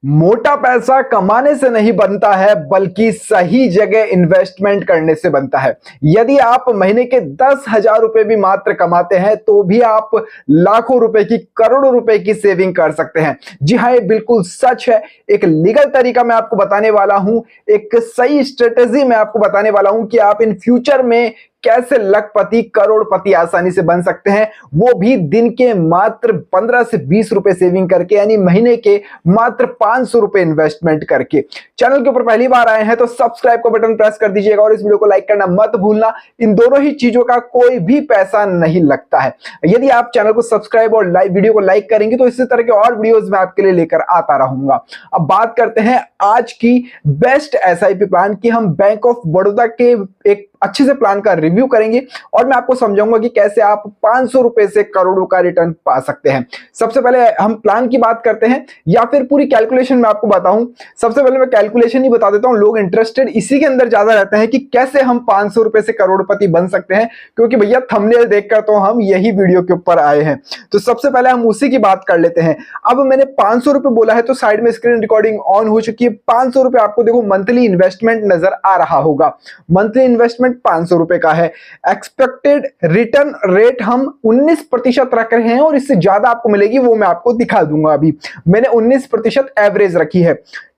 मोटा पैसा कमाने से नहीं बनता है बल्कि सही जगह इन्वेस्टमेंट करने से बनता है। यदि आप महीने के 10,000 रुपए भी मात्र कमाते हैं तो भी आप लाखों रुपए की करोड़ों रुपए की सेविंग कर सकते हैं। जी हाँ, ये बिल्कुल सच है। एक लीगल तरीका मैं आपको बताने वाला हूं, एक सही स्ट्रेटेजी मैं आपको बताने वाला हूं कि आप इन फ्यूचर में कैसे लखपति करोड़पति आसानी से बन सकते हैं, वो भी दिन के मात्र 15 से 20 रुपए सेविंग करके, यानी महीने के मात्र 500 रुपए इन्वेस्टमेंट करके। चैनल के ऊपर पहली बार आए हैं तो सब्सक्राइब का बटन प्रेस कर दीजिएगा और इस वीडियो को लाइक करना मत भूलना। इन दोनों ही चीजों का कोई भी पैसा नहीं लगता है। यदि आप चैनल को सब्सक्राइब और वीडियो को लाइक करेंगे तो इसी तरह के और वीडियोस मैं आपके लिए लेकर आता रहूंगा। अब बात करते हैं आज की बेस्ट एसआईपी प्लान की। हम बैंक ऑफ बड़ौदा के एक अच्छे से प्लान का रिव्यू करेंगे और मैं आपको समझाऊंगा कि कैसे आप 500 रुपए से करोड़ों का रिटर्न पा सकते हैं। सबसे पहले हम प्लान की बात करते हैं या फिर पूरी कैलकुलेशन मैं आपको बताऊं। सबसे पहले मैं कैलकुलेशन ही बता देता हूं, लोग इंटरेस्टेड इसी के अंदर ज्यादा रहते हैं कि कैसे हम 500 रुपए से करोड़पति बन सकते हैं, क्योंकि भैया थंबनेल देखकर तो हम यही वीडियो के ऊपर आए हैं। तो सबसे पहले हम उसी की बात कर लेते हैं। अब मैंने 500 रुपए बोला है तो साइड में स्क्रीन रिकॉर्डिंग ऑन हो चुकी है। 500 रुपए आपको देखो मंथली इन्वेस्टमेंट नजर आ रहा होगा। मंथली इन्वेस्टमेंट 500 रुपए का है। एक्सपेक्टेड रिटर्न रेट हम 19% रख रहे हैं और इससे ज्यादा आपको मिलेगी वो मैं आपको दिखा दूंगा। अभी मैंने 19% एवरेज रखी है।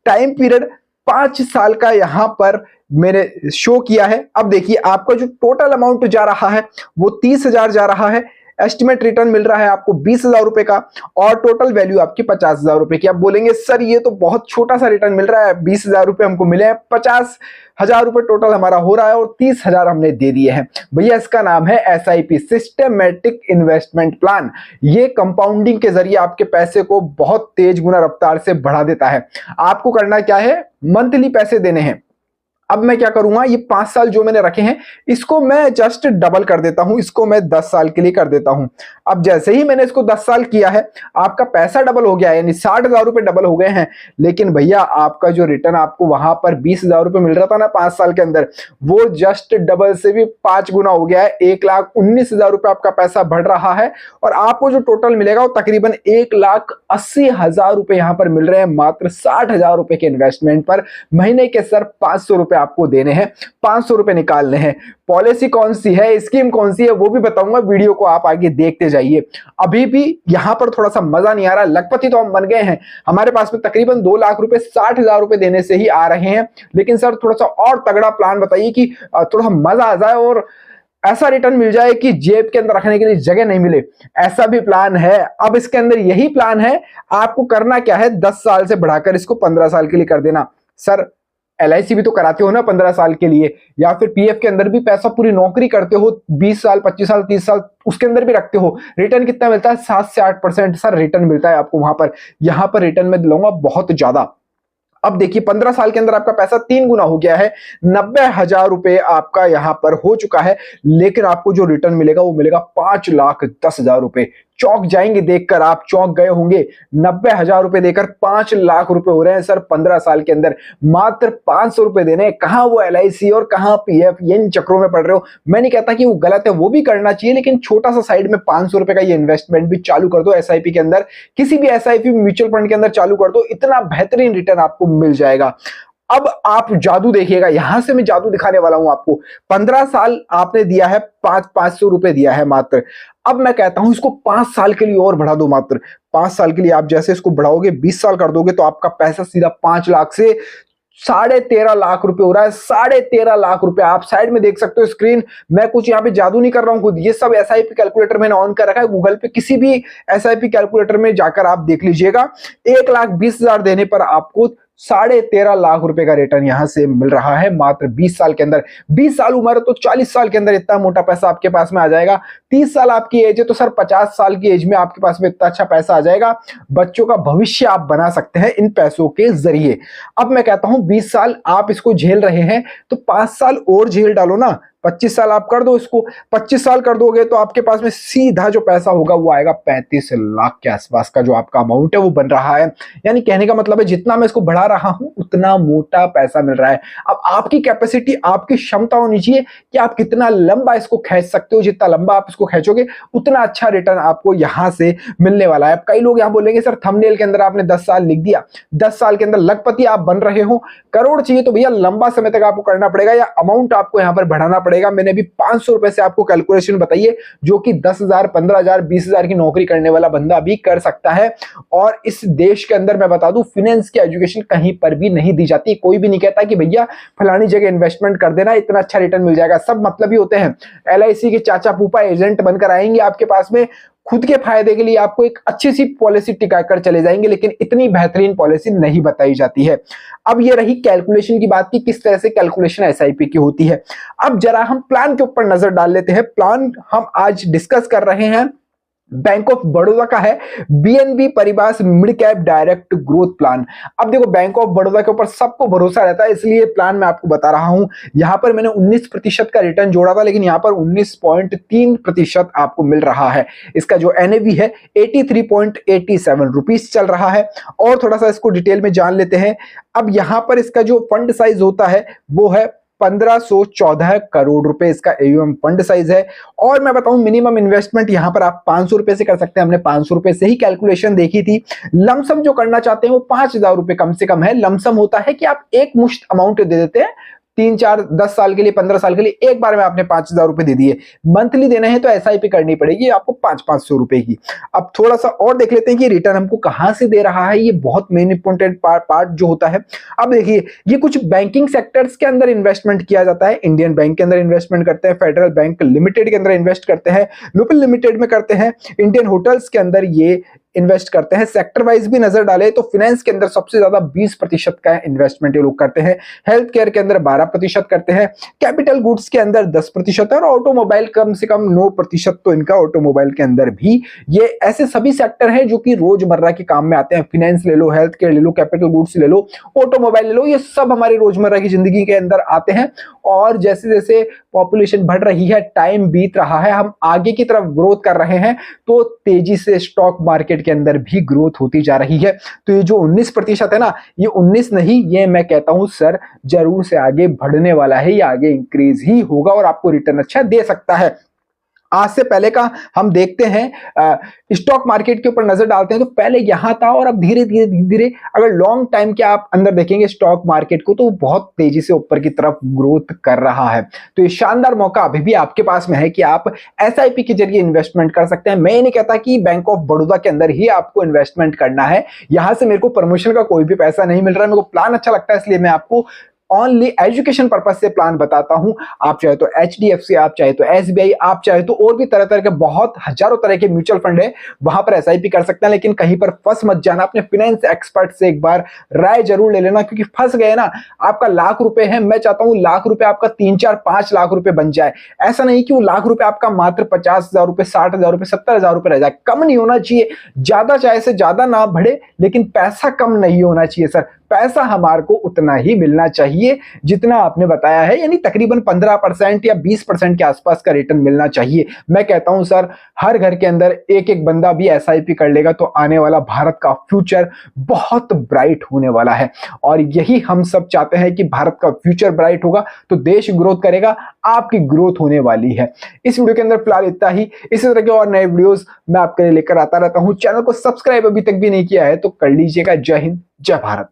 टाइम पीरियड 5 साल का यहां पर मैंने शो किया है। अब देखिए आपका जो टोटल अमाउंट जा रहा है वो 30,000 जा रहा है। एस्टिमेट रिटर्न मिल रहा है आपको 20,000 रुपए का और टोटल वैल्यू आपकी 50,000 रुपए की। आप बोलेंगे सर ये तो बहुत छोटा सा रिटर्न मिल रहा है, 20,000 रुपए हमको मिले हैं, 50,000 रुपए टोटल हमारा हो रहा है और 30,000 हमने दे दिए हैं। भैया इसका नाम है एसआईपी, सिस्टमैटिक इन्वेस्टमेंट प्लान। ये कंपाउंडिंग के जरिए आपके पैसे को बहुत तेज गुना रफ्तार से बढ़ा देता है। आपको करना क्या है, मंथली पैसे देने हैं। अब मैं क्या करूंगा, ये 5 साल जो मैंने रखे हैं इसको मैं जस्ट डबल कर देता हूं, इसको मैं 10 साल के लिए कर देता हूं। अब जैसे ही मैंने इसको 10 साल किया है आपका पैसा डबल हो गया है, यानी 60,000 रुपए डबल हो गए हैं। लेकिन भैया आपका जो रिटर्न आपको वहां पर 20,000 रुपए मिल रहा था ना 5 साल के अंदर, वो जस्ट डबल से भी 5 गुना हो गया है। 1,19,000 रुपए आपका पैसा बढ़ रहा है और आपको जो टोटल मिलेगा वो तकरीबन 1,80,000 रुपए यहां पर मिल रहे हैं मात्र 60,000 रुपए के इन्वेस्टमेंट पर। महीने के सिर्फ 500 रुपए आपको देने हैं, 500 रुपए निकालने हैं। पॉलिसी कौन सी है, स्कीम कौन सी है वो भी बताऊंगा, वीडियो को आप आगे देखते जाइए। अभी भी यहां पर थोड़ा सा मजा नहीं आ रहा, लखपति तो हम बन गए हैं, हमारे पास में तकरीबन 2 लाख रुपए 60,000 रुपए देने से ही आ रहे हैं। लेकिन सर थोड़ा सा और तगड़ा प्लान बताइए कि थोड़ा सा मजा आ जाए और ऐसा रिटर्न मिल जाए कि जेब के अंदर रखने के लिए जगह नहीं मिले। ऐसा भी प्लान है। अब इसके अंदर यही प्लान है। आपको करना क्या है, 10 साल से बढ़ाकर इसको 15 साल के लिए कर देना। सर एलआईसी भी तो कराते हो ना 15 साल के लिए, या फिर पीएफ के अंदर भी पैसा पूरी नौकरी करते हो 20 साल 25 साल 30 साल उसके अंदर भी रखते हो। रिटर्न कितना मिलता है, 7 से 8% सर रिटर्न मिलता है आपको वहां पर। यहां पर रिटर्न में दिलाऊंगा बहुत ज्यादा। अब देखिए 15 साल के अंदर आपका पैसा 3 गुना हो गया है, 90,000 रुपए आपका यहां पर हो चुका है। लेकिन आपको जो रिटर्न मिलेगा वो मिलेगा 5,10,000 रुपए। चौंक जाएंगे देखकर, आप चौंक गए होंगे। 90,000 रुपए देकर 5 लाख रुपए हो रहे हैं सर 15 साल के अंदर। मात्र 500 रुपए देने हैं। कहां वो एलआईसी और कहां पीएफ, इन चक्रों में पड़ रहे हो। मैं नहीं कहता कि वो गलत है, वो भी करना चाहिए, लेकिन छोटा सा साइड में 500 रुपए का ये इन्वेस्टमेंट भी चालू कर दो एसआईपी के अंदर। किसी भी एसआईपी म्यूचुअल फंड के अंदर चालू कर दो, इतना बेहतरीन रिटर्न आपको मिल जाएगा। अब आप जादू देखिएगा, यहां से मैं जादू दिखाने वाला हूं आपको। 15 साल आपने दिया है, 500 रुपए दिया है मात्र। अब मैं कहता हूं इसको 5 साल के लिए और बढ़ा दो। मात्र 5 साल के लिए आप जैसे इसको बढ़ाओगे, 20 साल कर दोगे तो आपका पैसा सीधा 5 लाख से 13.5 लाख रुपए हो रहा है। 13.5 लाख रुपए आप साइड में देख सकते हो स्क्रीन। मैं कुछ यहाँ पे जादू नहीं कर रहा हूं खुद, ये सब एसआईपी कैलकुलेटर मैंने ऑन कर रखा है गूगल पे। किसी भी एसआईपी कैलकुलेटर में जाकर आप देख लीजिएगा। 1,20,000 देने पर आपको 13.5 लाख रुपए का रिटर्न यहां से मिल रहा है मात्र 20 साल के अंदर। 20 साल उम्र है तो 40 साल के अंदर इतना मोटा पैसा आपके पास में आ जाएगा। 30 साल आपकी एज है तो सर 50 साल की एज में आपके पास में इतना अच्छा पैसा आ जाएगा। बच्चों का भविष्य आप बना सकते हैं इन पैसों के जरिए। अब मैं कहता हूं 20 साल आप इसको झेल रहे हैं तो 5 साल और झेल डालो ना, 25 साल आप कर दो इसको, 25 साल कर दोगे तो आपके पास में सीधा जो पैसा होगा वो आएगा 35 लाख के आसपास का जो आपका अमाउंट है वो बन रहा है। यानी कहने का मतलब है जितना मैं इसको बढ़ा रहा हूं उतना मोटा पैसा मिल रहा है। अब आपकी कैपेसिटी, आपकी क्षमता होनी चाहिए कि आप कितना लंबा इसको खींच सकते हो। जितना लंबा आप इसको खींचोगे उतना अच्छा रिटर्न आपको यहां से मिलने वाला है। अब कई लोग यहां बोलेंगे सर थंबनेल के अंदर आपने 10 साल लिख दिया, 10 साल के अंदर लखपति आप बन रहे हो, करोड़ चाहिए तो भैया लंबा समय तक आपको करना पड़ेगा या अमाउंट आपको यहां पर बढ़ाना पड़ेगा। मैंने भी 500 रुपए से आपको कैलकुलेशन बताई है जो कि 10,000, 15,000, 20,000 की नौकरी करने वाला बंदा भी कर सकता है। और इस देश के अंदर मैं बता दूं फाइनेंस की एजुकेशन कहीं पर भी नहीं दी जाती। कोई भी नहीं कहता कि भैया फलानी जगह इन्वेस्टमेंट कर देना इतना अच्छा रिटर्न मिल जाएगा। सब मतलब ही होते हैं। LIC के चाचा फूफा एजेंट बनकर आएंगे आपके पास में, खुद के फायदे के लिए आपको एक अच्छी सी पॉलिसी टिकाकर चले जाएंगे, लेकिन इतनी बेहतरीन पॉलिसी नहीं बताई जाती है। अब ये रही कैलकुलेशन की बात की किस तरह से कैलकुलेशन SIP की होती है। अब जरा हम प्लान के ऊपर नजर डाल लेते हैं। प्लान हम आज डिस्कस कर रहे हैं बैंक ऑफ बड़ौदा का है, BNB परिवास mid cap direct growth plan. अब देखो बैंक ऑफ बड़ौदा के ऊपर सबको भरोसा रहता है, इसलिए प्लान मैं आपको बता रहा हूं। यहां पर मैंने 19% का रिटर्न जोड़ा था, लेकिन यहां पर 19.3% आपको मिल रहा है। इसका जो NAV है 83.87 रुपीस चल रहा है। और थोड़ा सा इसको डिटेल में जान लेते हैं। अब यहां पर इसका जो फंड साइज होता है वो है 1514 करोड़ रुपए इसका AUM फंड साइज है। और मैं बताऊं मिनिमम इन्वेस्टमेंट यहां पर आप 500 रुपए से कर सकते हैं। हमने 500 रुपए से ही कैलकुलेशन देखी थी। लमसम जो करना चाहते हैं वो 5,000 रुपए कम से कम है। लमसम होता है कि आप एक मुश्त अमाउंट दे देते हैं 3, 4, 10 साल के लिए, 15 साल के लिए, एक बार में आपने 5,000 रुपए दे दिए। मंथली देना है तो SIP करनी पड़ेगी आपको 500 रुपए की। अब थोड़ा सा और देख लेते हैं कि रिटर्न हमको कहां से दे रहा है। ये बहुत मेन इंपॉर्टेंट पार्ट जो होता है। अब देखिए ये कुछ बैंकिंग सेक्टर्स के अंदर इन्वेस्टमेंट किया जाता है। इंडियन बैंक के अंदर इन्वेस्टमेंट करते हैं, फेडरल बैंक लिमिटेड के अंदर इन्वेस्ट करते हैं, लुपिन लिमिटेड में करते हैं, इंडियन होटल्स के अंदर ये इन्वेस्ट करते हैं। सेक्टर वाइज भी नजर डाले तो फाइनेंस के अंदर सबसे ज्यादा 20% का इन्वेस्टमेंट ये लोग करते हैं, हेल्थ केयर के अंदर 12% करते हैं, कैपिटल गुड्स के अंदर 10% है, और ऑटोमोबाइल कम से कम 9% तो इनका ऑटोमोबाइल के अंदर भी। ये ऐसे सभी सेक्टर हैं जो कि रोजमर्रा के काम में आते हैं। फाइनेंस ले लो, हेल्थ केयर ले लो, कैपिटल गुड्स ले लो, ऑटोमोबाइल ले लो, ये सब हमारी रोजमर्रा की जिंदगी के अंदर आते हैं। और जैसे जैसे पॉपुलेशन बढ़ रही है, टाइम बीत रहा है, हम आगे की तरफ ग्रोथ कर रहे हैं, तो तेजी से स्टॉक मार्केट के अंदर भी ग्रोथ होती जा रही है। तो ये जो 19% है ना, ये 19 नहीं, ये मैं कहता हूं सर जरूर से आगे बढ़ने वाला है, ये आगे इंक्रीज ही होगा और आपको रिटर्न अच्छा दे सकता है। आज से पहले का हम देखते हैं स्टॉक मार्केट के ऊपर नजर डालते हैं तो पहले यहां था और अब धीरे धीरे धीरे धीरे अगर लॉन्ग टाइम के आप अंदर देखेंगे स्टॉक मार्केट को तो बहुत तेजी से ऊपर की तरफ ग्रोथ कर रहा है। तो ये शानदार मौका अभी भी आपके पास में है कि आप SIP के जरिए इन्वेस्टमेंट कर सकते हैं। मैं ये नहीं कहता कि बैंक ऑफ बड़ौदा के अंदर ही आपको इन्वेस्टमेंट करना है। यहां से मेरे को प्रमोशन का कोई भी पैसा नहीं मिल रहा है, मेरे को प्लान अच्छा लगता है इसलिए मैं आपको ओनली एजुकेशन पर्पज से प्लान बताता हूं। आप चाहे तो HDFC, आप चाहे तो SBI, आप चाहे तो और भी तरह तरह के बहुत हजारों तरह के म्यूचुअल फंड है, वहां पर SIP कर सकते हैं। लेकिन कहीं पर फंस मत जाना, अपने फाइनेंस एक्सपर्ट से एक बार राय जरूर ले लेना, क्योंकि फंस गए ना, आपका लाख रुपए है, मैं चाहता हूं लाख रुपए आपका 3, 4, 5 लाख रुपए बन जाए। ऐसा नहीं कि वो लाख रुपए आपका मात्र 50,000 रुपए, 60,000 रुपए, 70,000 रुपए रह जाए। कम नहीं होना चाहिए, ज्यादा चाहे से ज्यादा ना बढ़े, लेकिन पैसा कम नहीं होना चाहिए सर। पैसा हमारे को उतना ही मिलना चाहिए जितना आपने बताया है, यानी तकरीबन 15% या 20% के आसपास का रिटर्न मिलना चाहिए। मैं कहता हूं सर हर घर के अंदर एक एक बंदा भी SIP कर लेगा तो आने वाला भारत का फ्यूचर बहुत ब्राइट होने वाला है। और यही हम सब चाहते हैं कि भारत का फ्यूचर ब्राइट होगा तो देश ग्रोथ करेगा, आपकी ग्रोथ होने वाली है। इस वीडियो के अंदर फिलहाल इतना ही। इसी तरह के और नए वीडियोस मैं आपके लिए लेकर आता रहता हूं। चैनल को सब्सक्राइब अभी तक भी नहीं किया है तो कर लीजिएगा। जय हिंद, जय भारत।